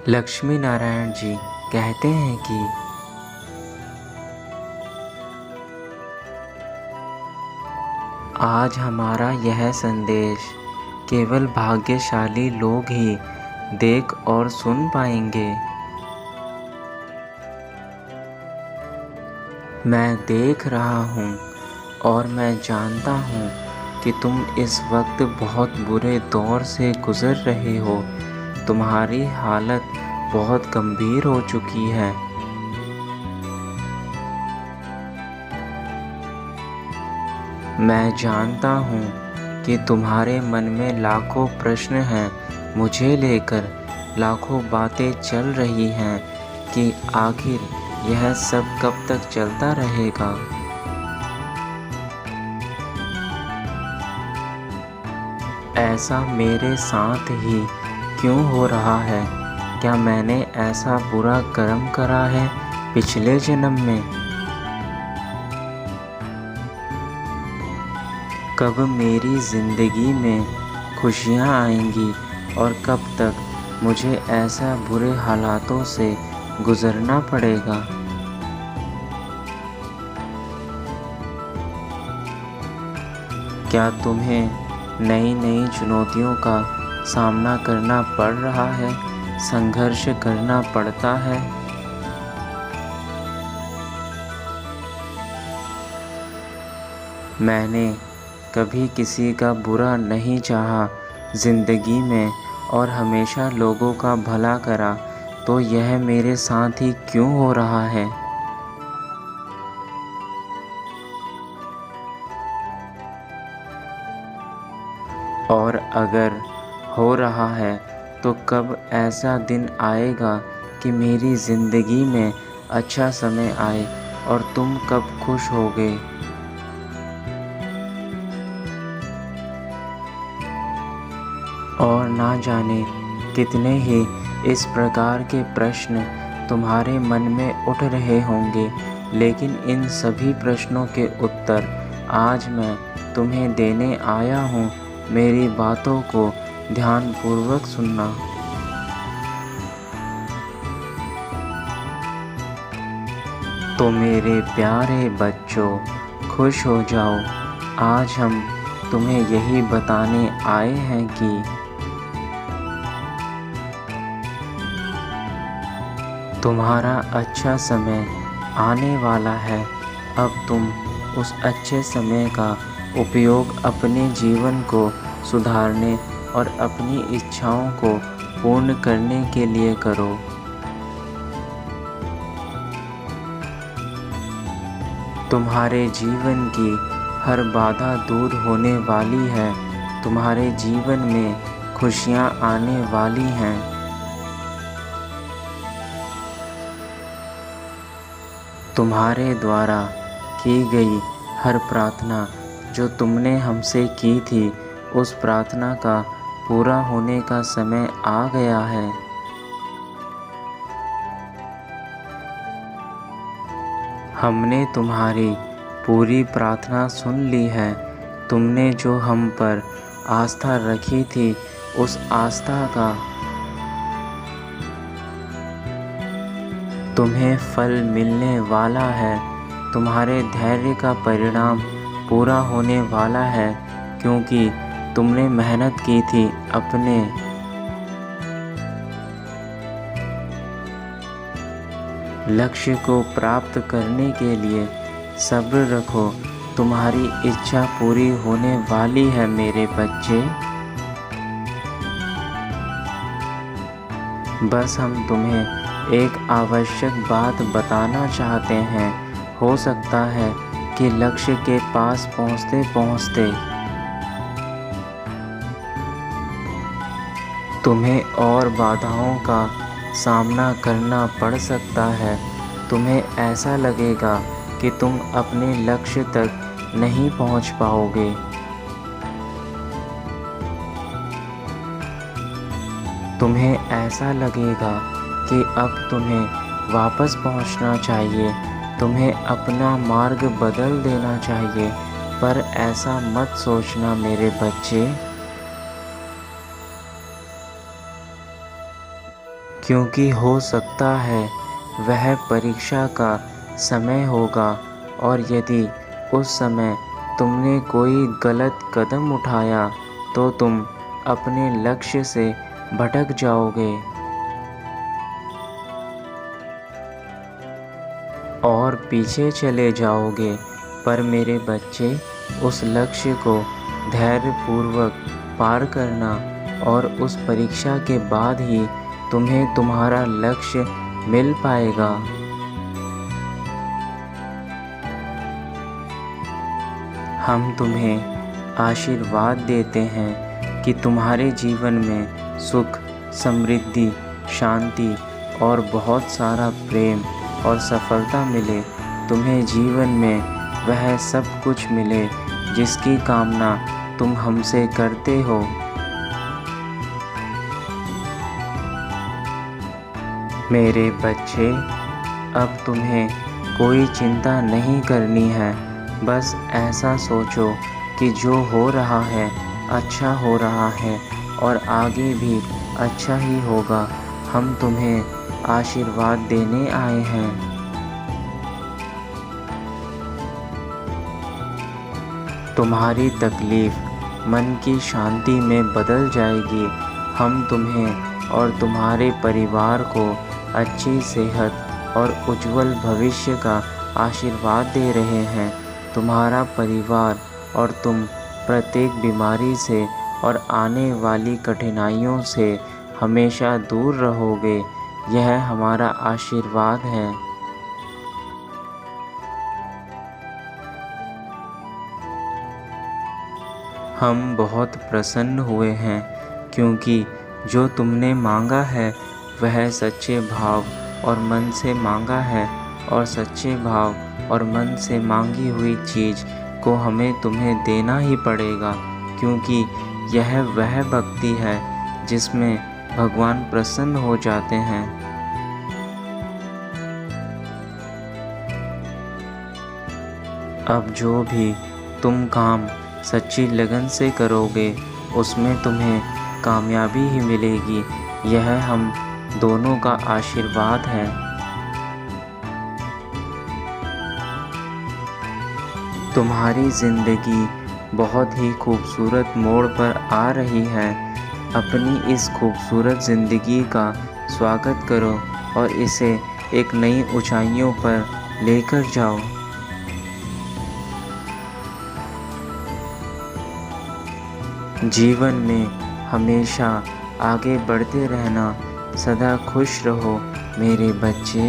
लक्ष्मी नारायण जी कहते हैं कि आज हमारा यह संदेश केवल भाग्यशाली लोग ही देख और सुन पाएंगे। मैं देख रहा हूँ और मैं जानता हूँ कि तुम इस वक्त बहुत बुरे दौर से गुज़र रहे हो। तुम्हारी हालत बहुत गंभीर हो चुकी है। मैं जानता हूँ कि तुम्हारे मन में लाखों प्रश्न हैं, मुझे लेकर लाखों बातें चल रही हैं कि आखिर यह सब कब तक चलता रहेगा। ऐसा मेरे साथ ही क्यों हो रहा है? क्या मैंने ऐसा बुरा कर्म करा है पिछले जन्म में? कब मेरी ज़िंदगी में खुशियाँ आएंगी और कब तक मुझे ऐसा बुरे हालातों से गुज़रना पड़ेगा? क्या तुम्हें नई नई चुनौतियों का सामना करना पड़ रहा है, संघर्ष करना पड़ता है? मैंने कभी किसी का बुरा नहीं चाहा ज़िंदगी में और हमेशा लोगों का भला करा, तो यह मेरे साथ ही क्यों हो रहा है? और अगर हो रहा है तो कब ऐसा दिन आएगा कि मेरी ज़िंदगी में अच्छा समय आए और तुम कब खुश होगे? और ना जाने कितने ही इस प्रकार के प्रश्न तुम्हारे मन में उठ रहे होंगे, लेकिन इन सभी प्रश्नों के उत्तर आज मैं तुम्हें देने आया हूँ। मेरी बातों को ध्यानपूर्वक सुनना। तो मेरे प्यारे बच्चों, खुश हो जाओ। आज हम तुम्हें यही बताने आए हैं कि तुम्हारा अच्छा समय आने वाला है। अब तुम उस अच्छे समय का उपयोग अपने जीवन को सुधारने और अपनी इच्छाओं को पूर्ण करने के लिए करो। तुम्हारे जीवन की हर बाधा दूर होने वाली है। तुम्हारे जीवन में खुशियाँ आने वाली हैं। तुम्हारे द्वारा की गई हर प्रार्थना जो तुमने हमसे की थी, उस प्रार्थना का पूरा होने का समय आ गया है। हमने तुम्हारी पूरी प्रार्थना सुन ली है। तुमने जो हम पर आस्था रखी थी, उस आस्था का तुम्हें फल मिलने वाला है। तुम्हारे धैर्य का परिणाम पूरा होने वाला है, क्योंकि तुमने मेहनत की थी। अपने लक्ष्य को प्राप्त करने के लिए सब्र रखो। तुम्हारी इच्छा पूरी होने वाली है मेरे बच्चे। बस हम तुम्हें एक आवश्यक बात बताना चाहते हैं। हो सकता है कि लक्ष्य के पास पहुँचते पहुँचते तुम्हें और बाधाओं का सामना करना पड़ सकता है। तुम्हें ऐसा लगेगा कि तुम अपने लक्ष्य तक नहीं पहुँच पाओगे। तुम्हें ऐसा लगेगा कि अब तुम्हें वापस पहुंचना चाहिए, तुम्हें अपना मार्ग बदल देना चाहिए। पर ऐसा मत सोचना मेरे बच्चे, क्योंकि हो सकता है वह परीक्षा का समय होगा और यदि उस समय तुमने कोई गलत कदम उठाया तो तुम अपने लक्ष्य से भटक जाओगे और पीछे चले जाओगे। पर मेरे बच्चे, उस लक्ष्य को धैर्यपूर्वक पार करना और उस परीक्षा के बाद ही तुम्हें तुम्हारा लक्ष्य मिल पाएगा। हम तुम्हें आशीर्वाद देते हैं कि तुम्हारे जीवन में सुख, समृद्धि, शांति और बहुत सारा प्रेम और सफलता मिले। तुम्हें जीवन में वह सब कुछ मिले जिसकी कामना तुम हमसे करते हो। मेरे बच्चे, अब तुम्हें कोई चिंता नहीं करनी है। बस ऐसा सोचो कि जो हो रहा है अच्छा हो रहा है और आगे भी अच्छा ही होगा। हम तुम्हें आशीर्वाद देने आए हैं। तुम्हारी तकलीफ मन की शांति में बदल जाएगी। हम तुम्हें और तुम्हारे परिवार को अच्छी सेहत और उज्जवल भविष्य का आशीर्वाद दे रहे हैं। तुम्हारा परिवार और तुम प्रत्येक बीमारी से और आने वाली कठिनाइयों से हमेशा दूर रहोगे। यह हमारा आशीर्वाद है। हम बहुत प्रसन्न हुए हैं क्योंकि जो तुमने मांगा है वह सच्चे भाव और मन से मांगा है और सच्चे भाव और मन से मांगी हुई चीज़ को हमें तुम्हें देना ही पड़ेगा, क्योंकि यह वह भक्ति है जिसमें भगवान प्रसन्न हो जाते हैं। अब जो भी तुम काम सच्ची लगन से करोगे उसमें तुम्हें कामयाबी ही मिलेगी। यह हम दोनों का आशीर्वाद है। तुम्हारी ज़िंदगी बहुत ही खूबसूरत मोड़ पर आ रही है। अपनी इस खूबसूरत ज़िंदगी का स्वागत करो और इसे एक नई ऊंचाइयों पर लेकर जाओ। जीवन में हमेशा आगे बढ़ते रहना। सदा खुश रहो मेरे बच्चे।